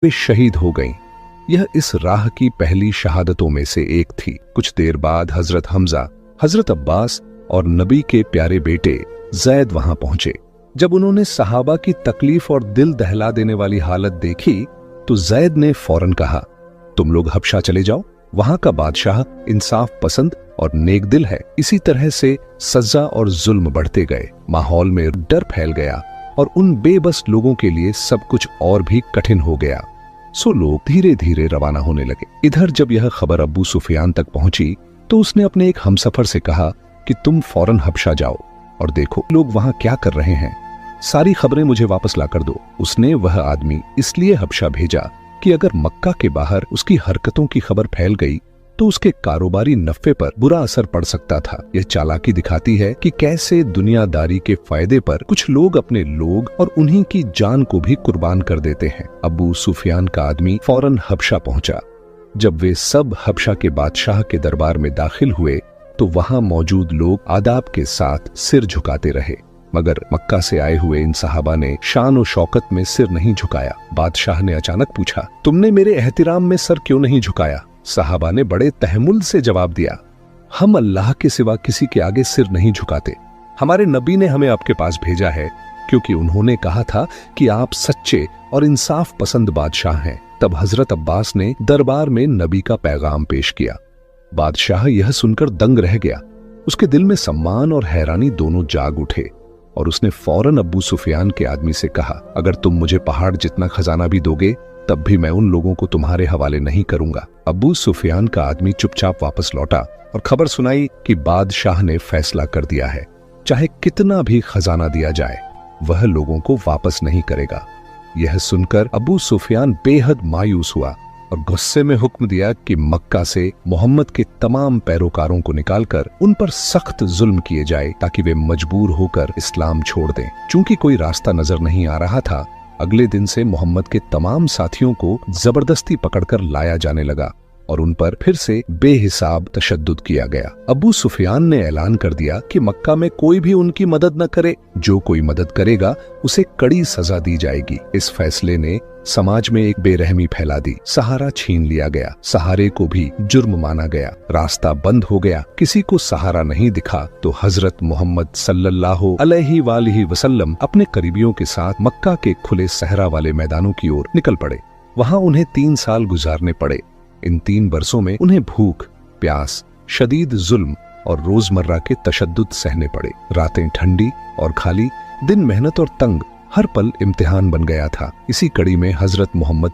वे शहीद हो गईं। यह इस राह की पहली शहादतों में से एक थी। कुछ देर बाद हजरत हमजा, हजरत अब्बास और नबी के प्यारे बेटे जैद वहां पहुंचे। जब उन्होंने सहाबा की तकलीफ और दिल दहला देने वाली हालत देखी तो जैद ने फौरन कहा, तुम लोग हबशा चले जाओ, वहां का बादशाह इंसाफ पसंद और नेक दिल है। इसी तरह से सजा और जुल्म बढ़ते गए, माहौल में डर फैल गया और उन बेबस लोगों के लिए सब कुछ और भी कठिन हो गया। सो लोग धीरे धीरे रवाना होने लगे। इधर जब यह खबर अबू सुफियान तक पहुंची तो उसने अपने एक हमसफर से कहा कि तुम फौरन हबशा जाओ और देखो लोग वहां क्या कर रहे हैं, सारी खबरें मुझे वापस ला कर दो। उसने वह आदमी इसलिए हबशा भेजा कि अगर मक्का के बाहर उसकी हरकतों की खबर फैल गई तो उसके कारोबारी नफे पर बुरा असर पड़ सकता था। यह चालाकी दिखाती है कि कैसे दुनियादारी के फायदे पर कुछ लोग अपने लोग और उन्हीं की जान को भी कुर्बान कर देते हैं। अबू सुफियान का आदमी फौरन हबशा पहुंचा। जब वे सब हबशा के बादशाह के दरबार में दाखिल हुए तो वहां मौजूद लोग आदाब के साथ सिर झुकाते रहे, मगर मक्का से आए हुए इन सहाबा ने शान और शौकत में सिर नहीं झुकाया। बादशाह ने अचानक पूछा, तुमने मेरे एहतिराम में सर क्यों नहीं झुकाया? सहाबा ने बड़े तहमुल से जवाब दिया, हम अल्लाह के सिवा किसी के आगे सिर नहीं झुकाते। हमारे नबी ने हमें आपके पास भेजा है क्योंकि उन्होंने कहा था कि आप सच्चे और इंसाफ पसंद बादशाह हैं। तब हजरत अब्बास ने दरबार में नबी का पैगाम पेश किया। बादशाह यह सुनकर दंग रह गया। उसके दिल में सम्मान और हैरानी दोनों जाग उठे और उसने फौरन अबू सुफियान के आदमी से कहा, अगर तुम मुझे पहाड़ जितना खजाना भी दोगे तब भी मैं उन लोगों को तुम्हारे हवाले नहीं करूंगा। अबू सुफियान का आदमी चुपचाप वापस लौटा और खबर सुनाई कि बादशाह ने फैसला कर दिया है, चाहे कितना भी खजाना दिया जाए वह लोगों को वापस नहीं करेगा। यह सुनकर अबू सुफियान बेहद मायूस हुआ और गुस्से में हुक्म दिया कि मक्का से मोहम्मद के तमाम पैरोकारों को निकालकर उन पर सख्त जुल्म किए जाए ताकि वे मजबूर होकर इस्लाम छोड़ दें। चूंकि कोई रास्ता नजर नहीं आ रहा था, अगले दिन से मोहम्मद के तमाम साथियों को जबरदस्ती पकड़कर लाया जाने लगा और उन पर फिर से बेहिसाब तशद्दुद किया गया। अबू सुफियान ने ऐलान कर दिया कि मक्का में कोई भी उनकी मदद न करे, जो कोई मदद करेगा उसे कड़ी सजा दी जाएगी। इस फैसले ने समाज में एक बेरहमी फैला दी। सहारा छीन लिया गया, सहारे को भी जुर्म माना गया, रास्ता बंद हो गया। किसी को सहारा नहीं दिखा तो हजरत मोहम्मद सल्लल्लाहु अलैहि वसल्लम अपने करीबियों के साथ मक्का के खुले सहरा वाले मैदानों की ओर निकल पड़े। वहां उन्हें 3 साल गुजारने पड़े। इन 3 बरसों में उन्हें भूख, प्यास, शदीद जुल्म और रोजमर्रा के तशद्दुद सहने पड़े। रातें ठंडी और खाली, दिन मेहनत और तंग, हर पल इम्तिहान बन गया था। इसी कड़ी में हजरत मोहम्मद